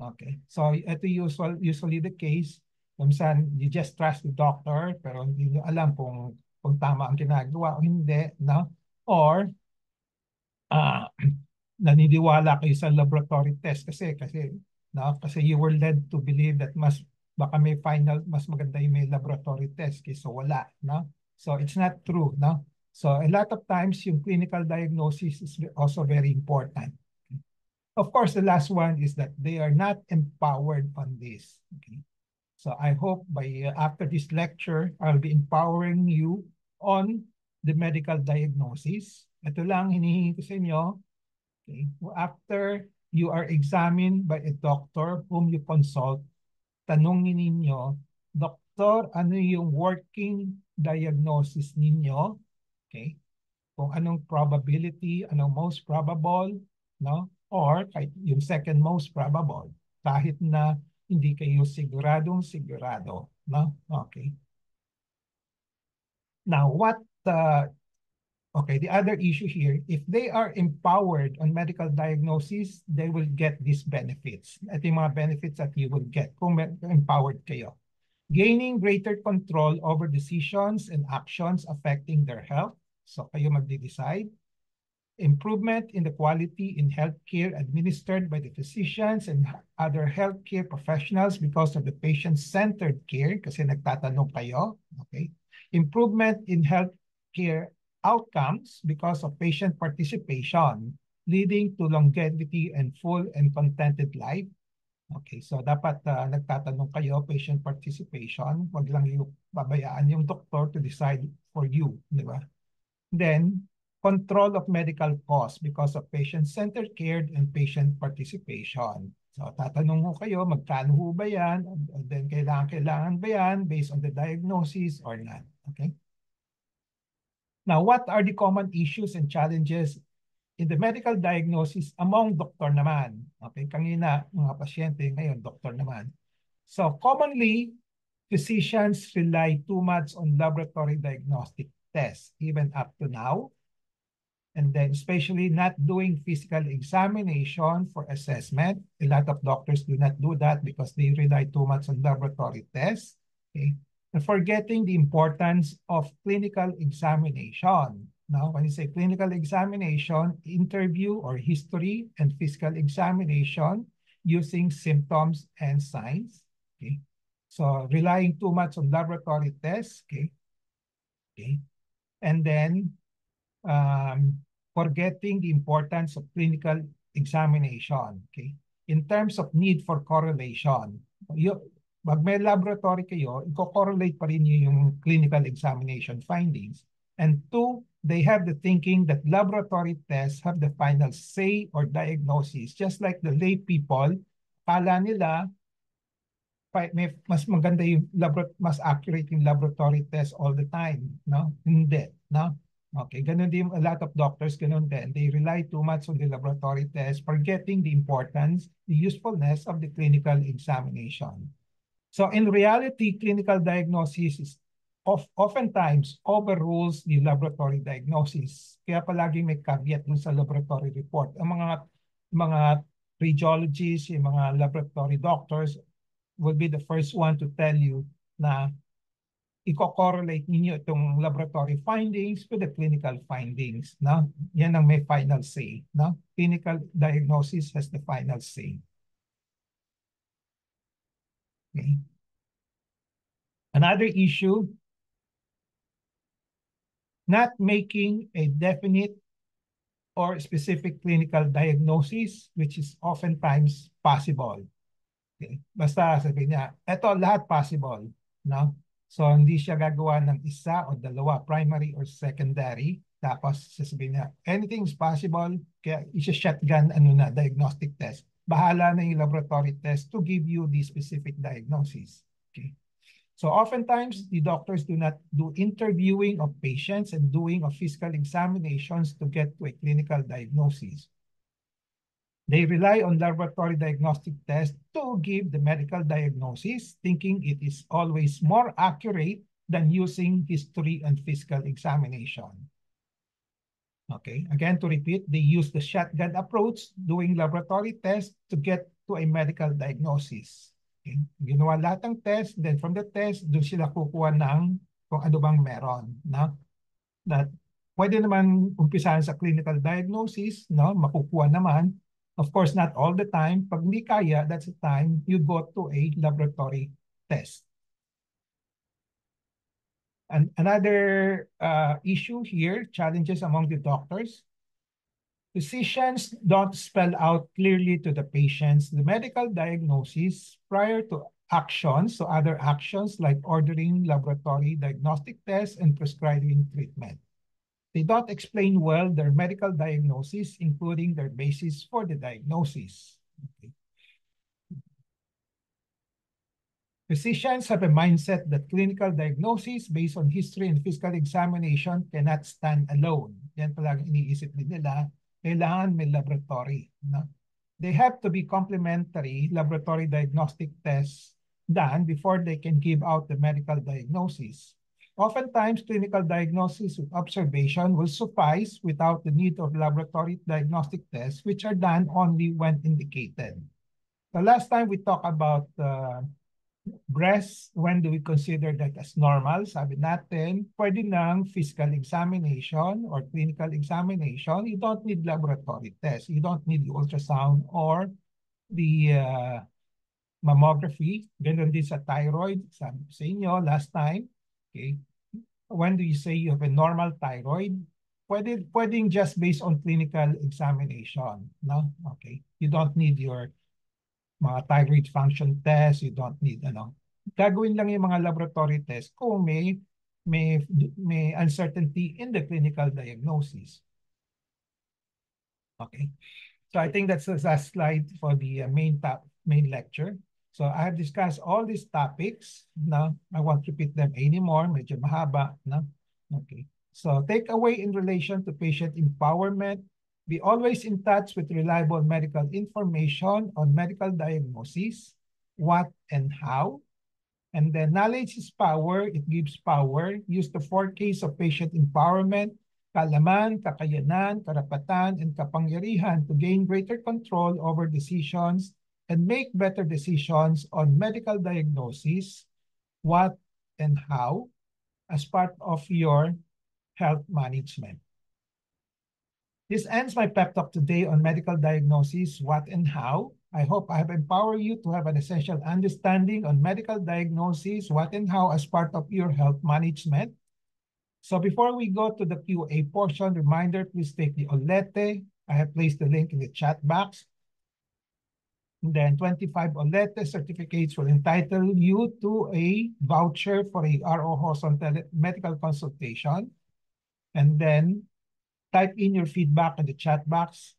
Okay, so ito usually the case. Minsan, you just trust the doctor pero hindi nyo alam kung tama ang ginagawa o hindi, no? Or ah naniniwala kayo sa laboratory test kasi you were led to believe that baka may mas maganda yung may laboratory test kaysa wala, no? So it's not true, no? So a lot of times yung clinical diagnosis is also very important. Of course, the last one is that they are not empowered on this. Okay? So I hope after this lecture, I'll be empowering you on the medical diagnosis. Ito lang hinihingi ko sa inyo. Okay. After you are examined by a doctor whom you consult, tanungin ninyo, Doktor, ano yung working diagnosis ninyo? Okay. Kung anong probability, anong most probable, no? Or yung second most probable, kahit na hindi kayo sigurado, no? Okay. Now, okay, the other issue here, if they are empowered on medical diagnosis, they will get these benefits. Ito yung mga benefits that you will get kung empowered kayo. Gaining greater control over decisions and actions affecting their health. So kayo magde-decide. Improvement in the quality in healthcare administered by the physicians and other healthcare professionals because of the patient-centered care, kasi nagtatanong kayo. Okay. Improvement in healthcare outcomes because of patient participation, leading to longevity and full and contented life. Okay, so dapat nagtatanong kayo, patient participation, wag lang yung babayaan yung doktor to decide for you, di ba? Then, control of medical costs because of patient-centered care and patient participation. So, tatanong ko kayo, magkano ho ba yan? And then, kailangan ba yan based on the diagnosis or not? Okay? Now, what are the common issues and challenges in the medical diagnosis among doktor naman? Okay, kanina, mga pasyente, ngayon, doktor naman. So, commonly, physicians rely too much on laboratory diagnostic tests, even up to now. And then, especially not doing physical examination for assessment. A lot of doctors do not do that because they rely too much on laboratory tests. Okay? And forgetting the importance of clinical examination. Now, when you say clinical examination, interview or history and physical examination using symptoms and signs. Okay? So relying too much on laboratory tests. Okay? Okay? And then forgetting the importance of clinical examination. Okay? In terms of need for correlation, pag may laboratory kayo, i-correlate pa rin yung clinical examination findings. And two, they have the thinking that laboratory tests have the final say or diagnosis. Just like the lay people, kala nila mas maganda yung mas accurate yung laboratory test all the time. No? Hindi. No? Okay, ganun din a lot of doctors, ganun din. They rely too much on the laboratory test, forgetting the importance, the usefulness of the clinical examination. So in reality, clinical diagnosis is oftentimes overrules the laboratory diagnosis. Kaya palaging may caveat dun sa laboratory report. Ang mga radiologists, yung mga laboratory doctors will be the first one to tell you na i-correlate ninyo itong laboratory findings with the clinical findings. No? Yan ang may final say. No? Clinical diagnosis has the final say. Okay. Another issue, not making a definite or specific clinical diagnosis, which is oftentimes possible. Okay. Basta sabi niya, eto lahat possible. No? So hindi siya gagawa ng isa o dalawa, primary or secondary. Tapos sasabihin niya, anything is possible, kaya isa-shotgun diagnostic test. Bahala na yung laboratory test to give you the specific diagnosis. Okay. So oftentimes, the doctors do not do interviewing of patients and doing of physical examinations to get to a clinical diagnosis. They rely on laboratory diagnostic tests to give the medical diagnosis, thinking it is always more accurate than using history and physical examination. Okay, again, to repeat, they use the shotgun approach, doing laboratory tests to get to a medical diagnosis. Okay? Ginawa lahat ng test, then from the test, doon sila kukuha ng kung ano bang meron. No? That pwede naman umpisahan sa clinical diagnosis, no? Makukuha naman. Of course, not all the time. Pag hindi kaya, that's the time you go to a laboratory test. And another issue here, challenges among the doctors. Physicians don't spell out clearly to the patients the medical diagnosis prior to actions, so other actions like ordering laboratory diagnostic tests and prescribing treatment. They don't explain well their medical diagnosis, including their basis for the diagnosis. Okay. Physicians have a mindset that clinical diagnosis based on history and physical examination cannot stand alone. Yan palagi iniisip din nila, kailangan may laboratory. No? They have to be complementary laboratory diagnostic tests done before they can give out the medical diagnosis. Oftentimes, clinical diagnosis with observation will suffice without the need of laboratory diagnostic tests, which are done only when indicated. The last time we talked about breast, when do we consider that as normal? Sabi natin, pwede ng physical examination or clinical examination. You don't need laboratory tests. You don't need the ultrasound or the mammography. Ganun din sa thyroid. Sabi sa inyo last time, okay, when do you say you have a normal thyroid? Pwedeng just based on clinical examination. No? Okay. You don't need your mga thyroid function test, you don't need Gagawin lang yung mga laboratory test kung may uncertainty in the clinical diagnosis. Okay. So I think that's the last slide for the main lecture. So I have discussed all these topics. Now, I won't repeat them anymore. Medyo mahaba. No? Okay. So takeaway in relation to patient empowerment. Be always in touch with reliable medical information on medical diagnosis, what and how. And then knowledge is power. It gives power. Use the 4Ks of patient empowerment: kaalaman, kakayanan, karapatan, and kapangyarihan to gain greater control over decisions and make better decisions on medical diagnosis, what and how, as part of your health management. This ends my pep talk today on medical diagnosis, what and how. I hope I have empowered you to have an essential understanding on medical diagnosis, what and how as part of your health management. So before we go to the QA portion, reminder, please take the Olete. I have placed the link in the chat box. And then 25 Olete certificates will entitle you to a voucher for a RO hospital medical consultation. And then type in your feedback in the chat box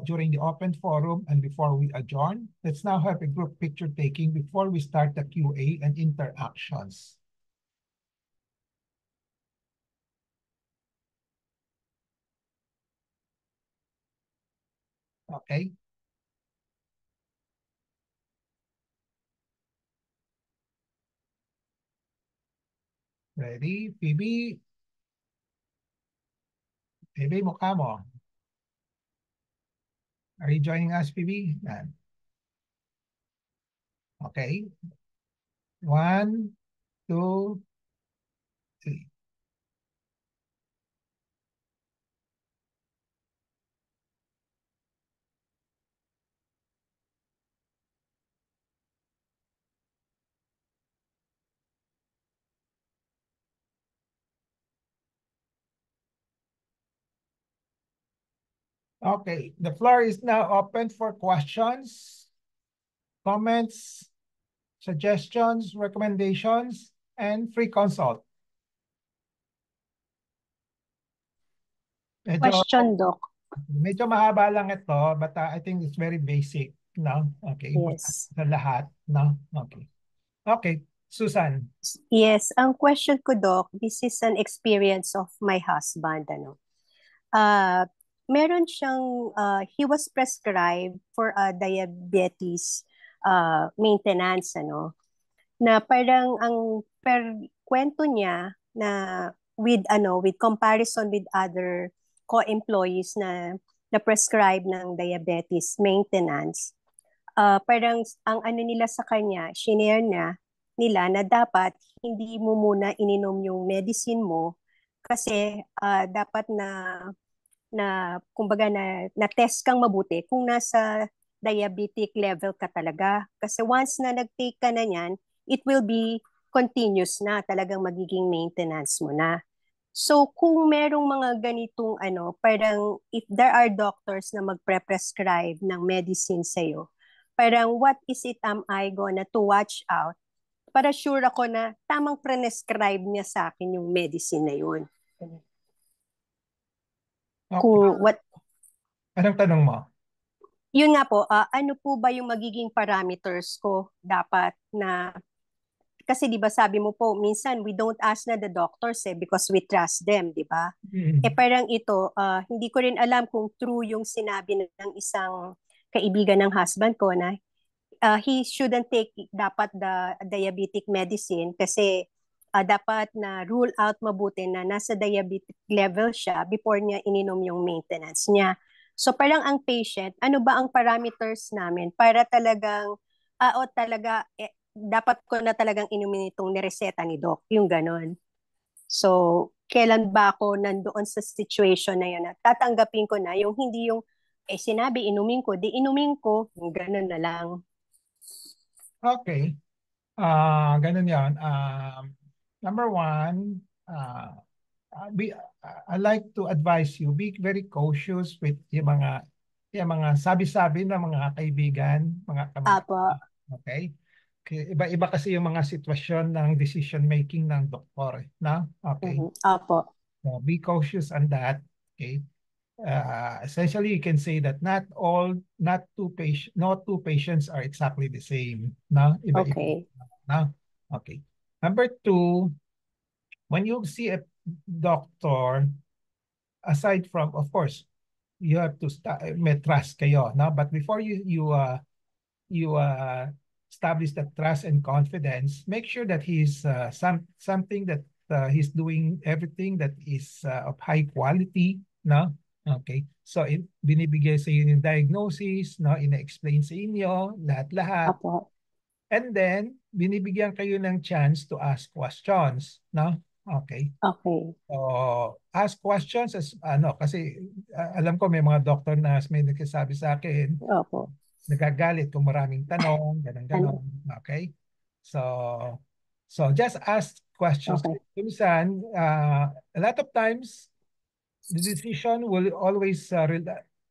during the open forum and before we adjourn. Let's now have a group picture taking before we start the QA and interactions. Okay. Ready? Phoebe? Phoebe, mukha mo. Are you joining us, Phoebe? Yan. Okay. 1, 2, Okay, the floor is now open for questions, comments, suggestions, recommendations, and free consult. Medyo, Question, Doc. medyo mahaba lang ito, but I think it's very basic, no? Okay, important Yes. sa lahat, no? Okay. Okay, Susan. Yes, ang question ko, Doc, this is an experience of my husband, ano. Meron siyang, he was prescribed for a diabetes maintenance, ano, na parang ang per kwento niya na with comparison with other co-employees na prescribe ng diabetes maintenance, parang ang ano nila sa kanya, shinare nila na dapat hindi mo muna ininom yung medicine mo kasi dapat na kumbaga na test kang mabuti kung nasa diabetic level ka talaga. Kasi once na nag-take ka na niyan, it will be continuous na, talagang magiging maintenance mo na. So kung merong mga ganitong ano, parang if there are doctors na magpre-prescribe ng medicine sa'yo, parang what is it am I gonna to watch out para sure ako na tamang prescribe niya sa akin yung medicine na yun. Okay. Kung what Anong tanong mo? Yun nga po, ano po ba yung magiging parameters ko dapat na, kasi di ba sabi mo po, minsan we don't ask na the doctors because we trust them, di ba? Eh parang ito, hindi ko rin alam kung true yung sinabi ng isang kaibigan ng husband ko na he shouldn't take dapat the diabetic medicine kasi dapat na rule out mabuti na nasa diabetic level siya before niya ininom yung maintenance niya. So parang ang patient, ano ba ang parameters namin para talagang, o talaga, dapat ko na talagang inumin itong nireseta ni Doc, yung ganon. So, kailan ba ako nandoon sa situation na yun na tatanggapin ko na yung hindi yung, sinabi inumin ko, di inumin ko, yung ganon na lang. Okay. Ganun yan. Number one, I like to advise you, be very cautious with yung mga sabi-sabi ng mga kaibigan, mga Apo. kamag-anak. Okay? Iba-iba kasi yung mga sitwasyon ng decision making ng doktor, no? Okay. Apo. So be cautious on that. Okay. Essentially, you can say that not two patients are exactly the same. No? Iba-iba. Okay. No? Okay. Number two, when you see a doctor, aside from, of course, you have to may trust kayo, no? But before you establish that trust and confidence, make sure that he's something that he's doing everything that is of high quality, no? Okay. So binibigay sa inyo yung diagnosis, no? Ina-explain sa inyo lahat-lahat. Apo. And then binibigyan kayo ng chance to ask questions, no? Okay. Okay. So, ask questions as kasi alam ko may mga doktor na may nagsasabi sa akin, Opo. nagagalit kung maraming tanong, Ano? ganon. Okay? So, just ask questions. Okay. Minsan, a lot of times, the decision will always,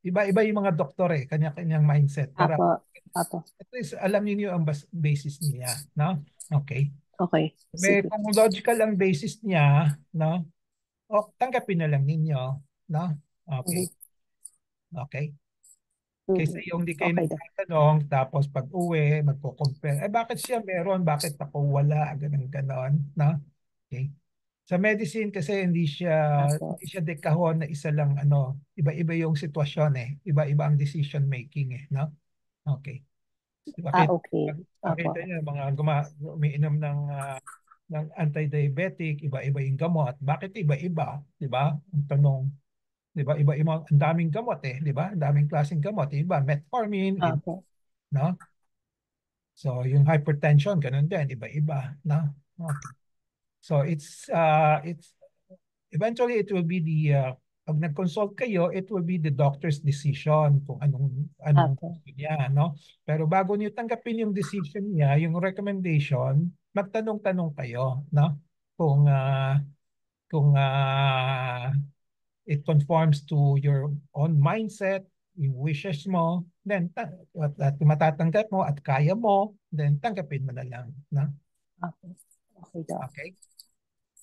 iba-iba yung mga doktor kanya-kanyang mindset. Pero Apo. Apo. at least alam niyo ang basis niya, no? Okay. Okay. Sige. Kung logical ang basis niya, no? O, tanggapin na lang ninyo, no? Okay. Mhm. Okay. Kaysa Mhm. yung di kayo Okay daw. nagtatanong, tapos pag uwi, magko-compare. Bakit siya meron? Bakit ako wala? Ganun, ganon. No? Okay. Sa medicine kasi Apo. hindi siya dekahon na isa lang iba-iba yung sitwasyon Iba-iba ang decision making no? Okay. Bakit Okay. makita Apo. niyo mga umiinom ng anti-diabetic, iba-iba yung gamot. Bakit iba-iba? 'Di ba? Ang tanong, 'di ba? Iba-iba ang daming gamot 'di ba? Ang daming klaseng gamot, iba metformin, Apo. no? So yung hypertension ganun din, iba-iba, no? Okay. So it's eventually it will be the pag nag-consult kayo, it will be the doctor's decision kung anong Apo. gusto niya, no? Pero bago niyo tanggapin yung decision niya, yung recommendation, magtanong-tanong kayo, no? Kung it conforms to your own mindset, yung wishes mo, then at matatanggap mo at kaya mo, then tanggapin mo na lang, no? Apo. Okay, Doc. Okay?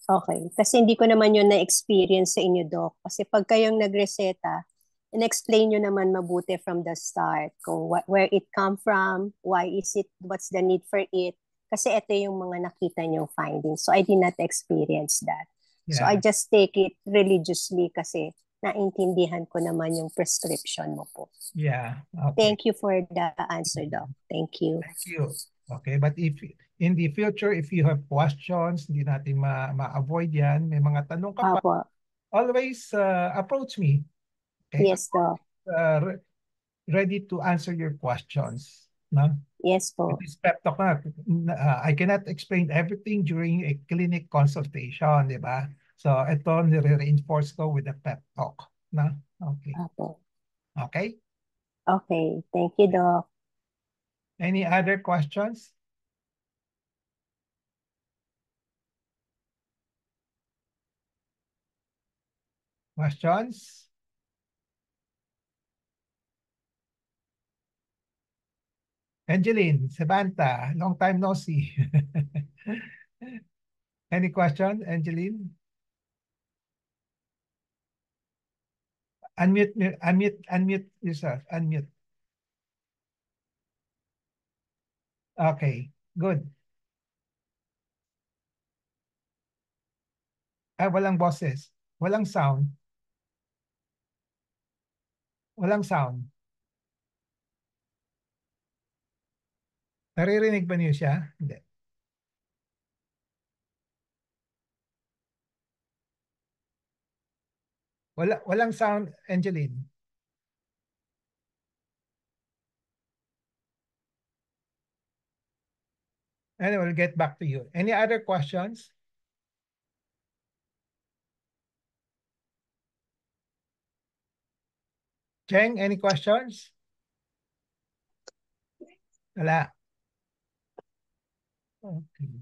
Okay. Kasi hindi ko naman yun na-experience sa inyo, Doc. Kasi pag kayong nagreseta, in-explain nyo naman mabuti from the start kung where it come from, why is it, what's the need for it. Kasi ito yung mga nakita nyong findings. So I did not experience that. So I Yeah. just take it religiously kasi naintindihan ko naman yung prescription mo po. Yeah. Okay. Thank you for the answer, Doc. Thank you. Thank you. Okay, but if in the future, if you have questions, hindi natin ma-avoid yan, may mga tanong ka pa, Apo. always approach me. Okay? Yes, Doc. Ready to answer your questions. No? Yes po. This pep talk na, I cannot explain everything during a clinic consultation, di ba? So, ito nire-reinforce ko with a pep talk. No? Okay. Apo. Okay? Okay. Thank you, Doc. Any other questions? Questions? Angeline, Samantha, long time no see. Any question, Angeline? Unmute yourself. Unmute. Okay, good. Walang boses. Walang sound. Walang sound. Naririnig ba niyo siya? Hindi. Walang sound, Angeline. Anyway, we'll get back to you. Any other questions? Cheng, any questions? Wala. Okay.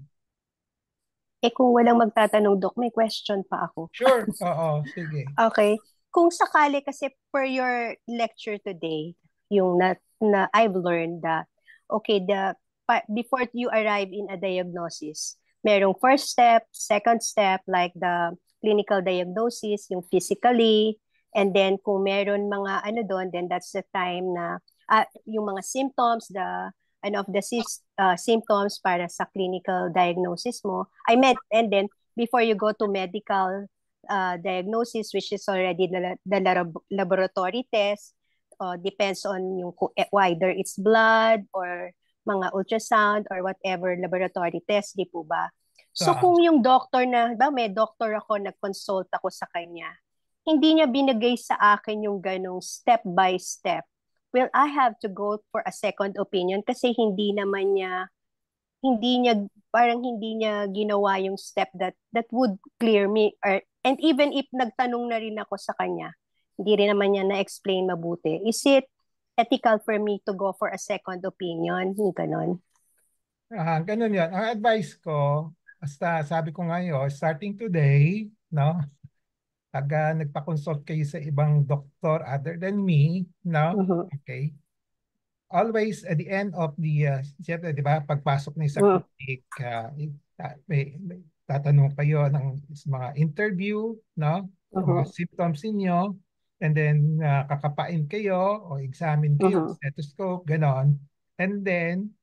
Eh kung walang magtatanong, Doc, may question pa ako. Sure. Oo, sige. Okay. Kung sakali kasi per your lecture today, yung na I've learned that okay, before you arrive in a diagnosis, merong first step, second step like the clinical diagnosis, yung physically, and then kung meron mga ano doon, then that's the time na yung mga symptoms, the ano of the symptoms para sa clinical diagnosis mo. I meant and then before you go to medical diagnosis, which is already the laboratory test. Depends on yung whether it's blood or mga ultrasound or whatever laboratory test, di po ba? So Ah, kung yung doctor na, ba may doctor ako, nag-consult ako sa kanya, hindi niya binigay sa akin yung ganong step by step. Well, I have to go for a second opinion kasi hindi niya parang hindi niya ginawa yung step that would clear me and even if nagtanong na rin ako sa kanya, hindi rin naman niya na-explain mabuti. Is it ethical for me to go for a second opinion? Yung ganon. ganun yan. Ang advice ko, basta sabi ko ngayon, starting today, no? Pag nagpa-consult kayo sa ibang doktor other than me, no? Mhm. Okay. Always at the end of the, siyempre, di ba, pagpasok niyo sa Mhm. clinic, may tatanong kayo ng mga interview, no? Mga Mhm. symptoms niyo, and then kakapain kayo o examine kayo, Mhm. stethoscope, ganon. And then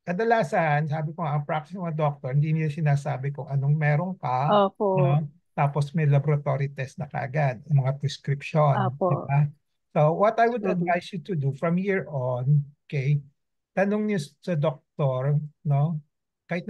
kadalasan, sabi ko nga, ang practice ng mga doctor, hindi niya sinasabi kung anong meron ka, Opo. no? Tapos may laboratory test na kaagad, mga prescription, di Opo. ba? So what I would Mhm. advise you to do from here on, okay, tanong niyo sa doktor, no? Kahit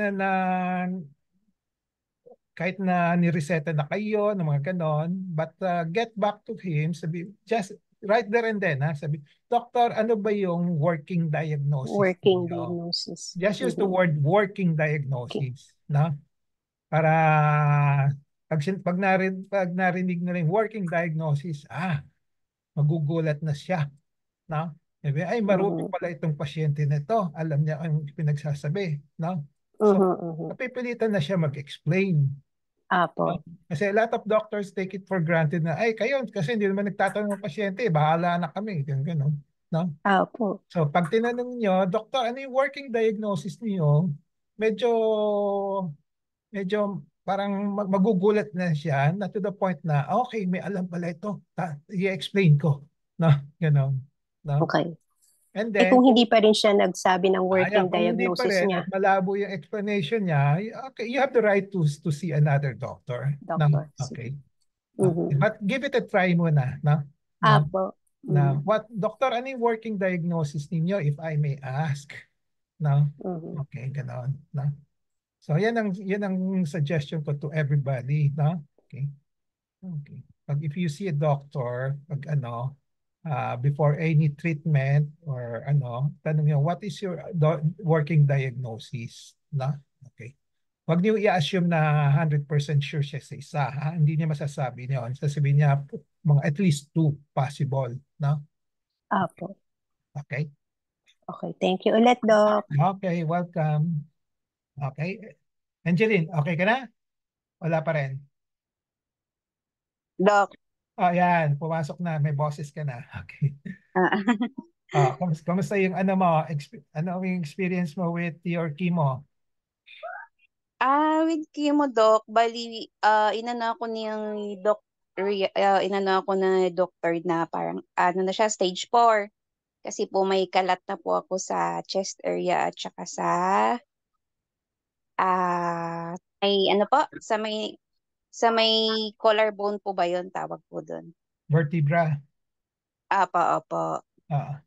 kahit na nireseta na kayo ng mga ganon, but get back to him, sabi, just right there and then, sabi, Doctor, ano ba yung working diagnosis Working niyo? diagnosis. Just use the Mhm. word working Okay. diagnosis. no? Para pag narinig na rin working diagnosis, magugulat na siya, no? Sabi, ay, marunong Mhm. pala itong pasyente na ito. Alam niya ang pinagsasabi, no? So, Mhm. Mhm. napipilitan na siya mag-explain. No? Apo. Kasi a lot of doctors take it for granted na, ay, kayo, kasi hindi naman nagtatanong ng pasyente, bahala na kami. Ganun, no? Apo. So, pag tinanong niyo, doktor, ano yung working diagnosis niyo? Medyo, medyo parang magugulat na siya na to the point na, okay, may alam pala ito. I-explain ko. No? Ganun. No? Okay. And Eh then, kung hindi kung pa rin siya nagsabi ng working kung hindi pa diagnosis rin niya, at malabo yung explanation niya, okay, you have the right to see another doctor. No? doctor, sige. Okay. Okay. Mhm. But give it a try muna. No? No? Apo. Na, Mhm. doktor, ano yung working diagnosis ninyo, if I may ask? No? Mhm. Okay, ganoon. No? So, yan ang suggestion ko to everybody. No? Okay. Okay. Pag if you see a doctor, pag before any treatment or tanong niyo, what is your working diagnosis? Na? Okay. Huwag niyo i-assume na 100% sure siya sa isa. Ha? Hindi niya masasabi niyo. Sasabihin niya mga at least two possible. No? Apo. Okay. Okay, thank you ulit, Doc. Okay, welcome. Okay. Angeline, okay ka na? Wala pa rin. Doc, Oh, yan. Pumasok na. May boses ka na. Okay. ah, Kamusta yung ano mo? Ano yung experience mo with your chemo? with chemo, Doc, bali, inano ako niyang inano ako na doctor na parang, ano na siya, stage 4. Kasi po may kalat na po ako sa chest area at saka sa, may ano po, sa may collarbone po ba yun, tawag po doon. Vertebra? Apo, opo. Ah,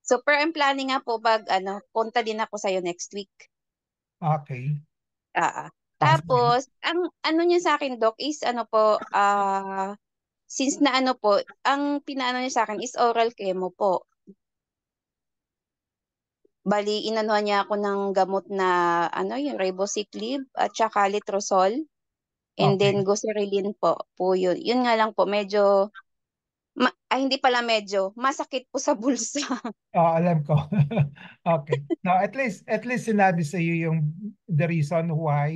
So, I'm planning nga po punta din ako sa'yo next week. okay. Ah, Sige. tapos, ang ano niya sa akin, Doc, is ano po, since na ano po, ang pinaano niya sa akin is oral chemo po. Bali, inanuhan niya ako ng gamot na, ano, yung ribociclib at saka letrozole. And then, Okay. goserelin po yun. Yun nga lang po, medyo, hindi pala medyo, masakit po sa bulsa. Alam ko. Okay. Now, at least sinabi sa iyo yung the reason why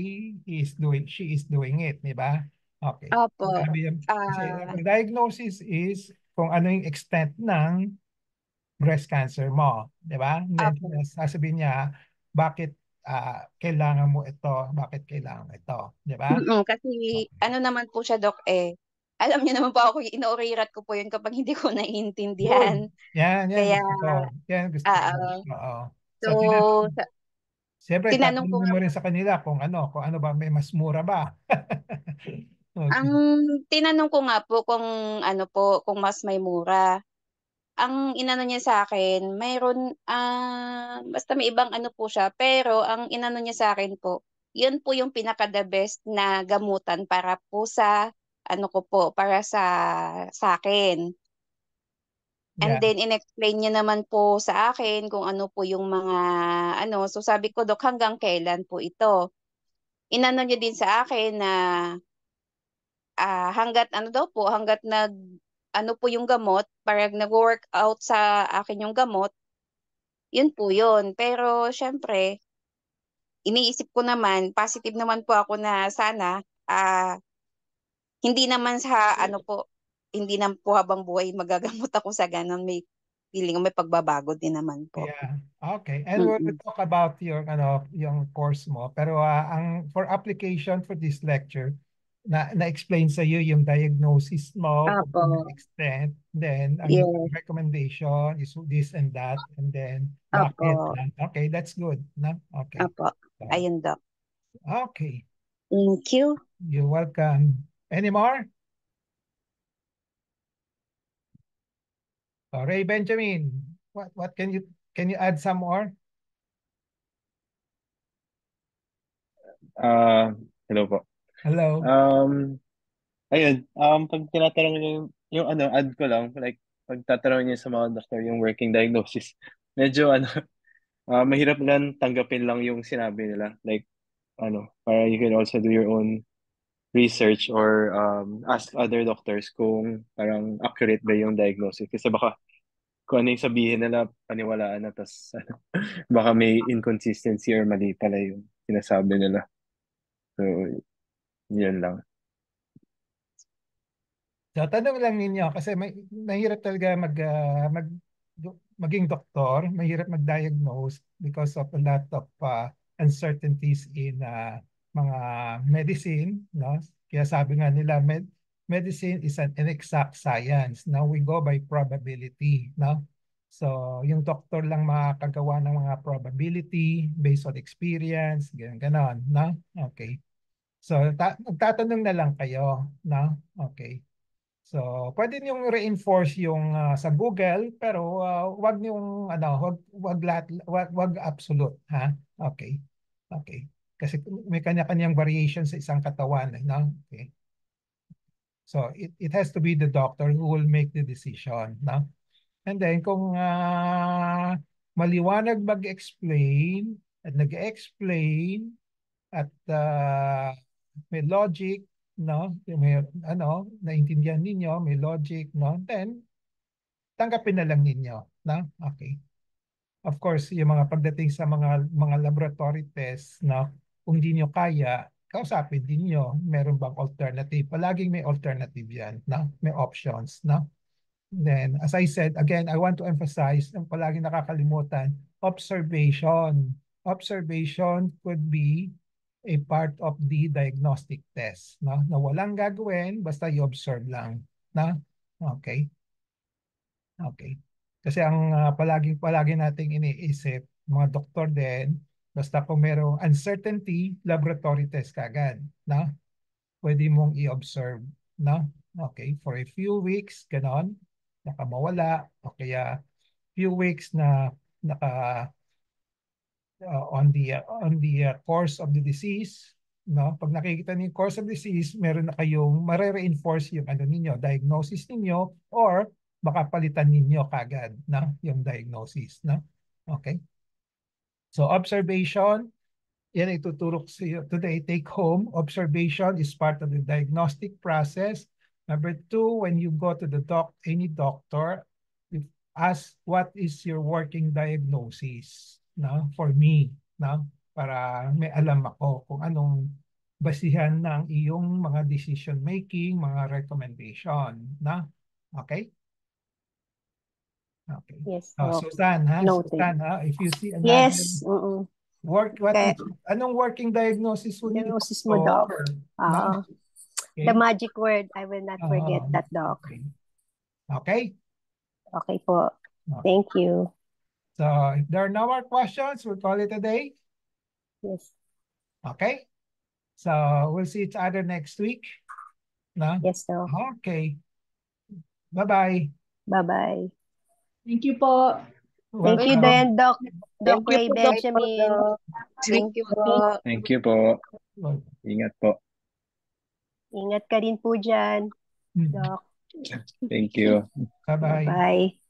she is doing it, di ba? Okay. Opo. Kasi Ah, ang diagnosis is kung ano yung extent ng breast cancer mo, di ba? And then opo. sasabihin niya bakit kailangan mo ito, bakit kailangan mo ito, di ba? Kasi Okay. ano naman po siya, Doc, eh. Alam niyo naman po ako, inoorirat ko po yun kapag hindi ko Good. naiintindihan. Yan Kaya, gusto ko. Yan gusto ko. oo. Oo. So, So, siyempre, tinanong ko tatanungin nga, mo rin sa kanila kung ano ba, may mas mura ba? ang Okay. tinanong ko nga po kung ano po, kung mas may mura. Ang inano niya sa akin, mayroon, basta may ibang ano po siya, pero ang inano niya sa akin po, yun po yung pinaka the best na gamutan para po sa, ano ko po, para sa akin. Yeah. And then, in-explain niya naman po sa akin kung ano po yung mga, ano, so sabi ko, Dok, hanggang kailan po ito? Inano niya din sa akin na, hanggat ano daw po, hanggat ano po yung gamot, parang nag-work out sa akin yung gamot, yun po yun. Pero, syempre, iniisip ko naman, positive naman po ako na sana, hindi naman sa, ano po, hindi naman po habang buhay magagamot ako sa ganun. May feeling ko may pagbabago din naman po. Yeah. Okay. And we'll Mm-mm. talk about yung course mo. Pero ang for application for this lecture, na-explain sa iyo yung diagnosis mo, kung Apo. to what extent, then ang Yes. recommendation is this and that, and then bakit. Apo. Okay, that's good. No? Okay. Apo. So, Ayun, Doc. okay. Thank you. You're welcome. Any more? Ray Benjamin, what can you add some more? Ah, hello po. Hello. Ayun, pag tinatanong niyo yung ano, add ko lang, like, pag tatanungin niyo sa mga doctor yung working diagnosis, medyo ano, mahirap lang tanggapin lang yung sinabi nila. Like, para you can also do your own research or ask other doctors kung parang accurate ba yung diagnosis. Kasi baka kung ano yung sabihin nila, paniwalaan na, tas baka may inconsistency or mali pala yung sinasabi nila. So, yun lang. So, tanong lang ninyo kasi mahirap talaga maging doktor, mahirap mag-diagnose because of a lot of uncertainties in mga medicine, no? Kaya sabi nga nila, medicine is an inexact science. Now we go by probability, no? So, yung doktor lang makakagawa ng mga probability based on experience, ganon, no? Okay. So, magtatanong na lang kayo, no? Okay. So, pwede niyong reinforce yung sa Google pero wag niyong wag absolute, ha? Okay. Okay. Kasi may kanya-kanyang variation sa isang katawan, no? Okay. So, it has to be the doctor who will make the decision, no? And then kung maliwanag mag-explain at nag-explain at may logic, no? May naintindihan ninyo, may logic, no? Then tanggapin na lang ninyo, no? Okay. Of course, yung mga pagdating sa mga laboratory tests, no? Kung di nyo kaya, kausapin din nyo, meron bang alternative? Palaging may alternative yan, no? May options, no? Then, as I said, again, I want to emphasize, ang palagi nakakalimutan, observation. Observation could be a part of the diagnostic test, no? Na walang gagawin, basta i-observe lang, na? Okay. Okay. Kasi ang palagi nating iniisip, mga doktor din, basta kung merong uncertainty, laboratory test kagad, na? Pwede mong i-observe, no? Okay, for a few weeks, ganon, nakamawala, o kaya few weeks na naka on the course of the disease, no? Pag nakikita niyo yung course of disease, meron na kayong mare-reinforce yung ano ninyo, diagnosis ninyo, or baka palitan ninyo kagad, na yung diagnosis, no? Okay. So observation, yan ay tuturo ko sa iyo today. Take home, observation is part of the diagnostic process. Number two, when you go to any doctor, you ask what is your working diagnosis, no? For me, no? Para may alam ako kung anong basihan ng iyong mga decision making, mga recommendation, no? Okay? Okay. Yes, Susan, ha? noted. Susan, ha? If you see another Yes, What anong working diagnosis mo ni diagnosis mo, Doc? doctor? No? The magic word, I will not forget that, Doc. Okay. Okay? Okay po. Okay. Thank you. So if there are no more questions, we'll call it a day. Yes. Okay? So we'll see each other next week. No? Yes, Doc. Okay. Bye-bye. Bye-bye. Thank you po. Thank you then, Doc Thank you Ray po, Benjamin. Doc. Thank you po. Thank you po. Ingat po. Ingat ka rin po dyan, Doc. Thank you. Bye-bye. Bye.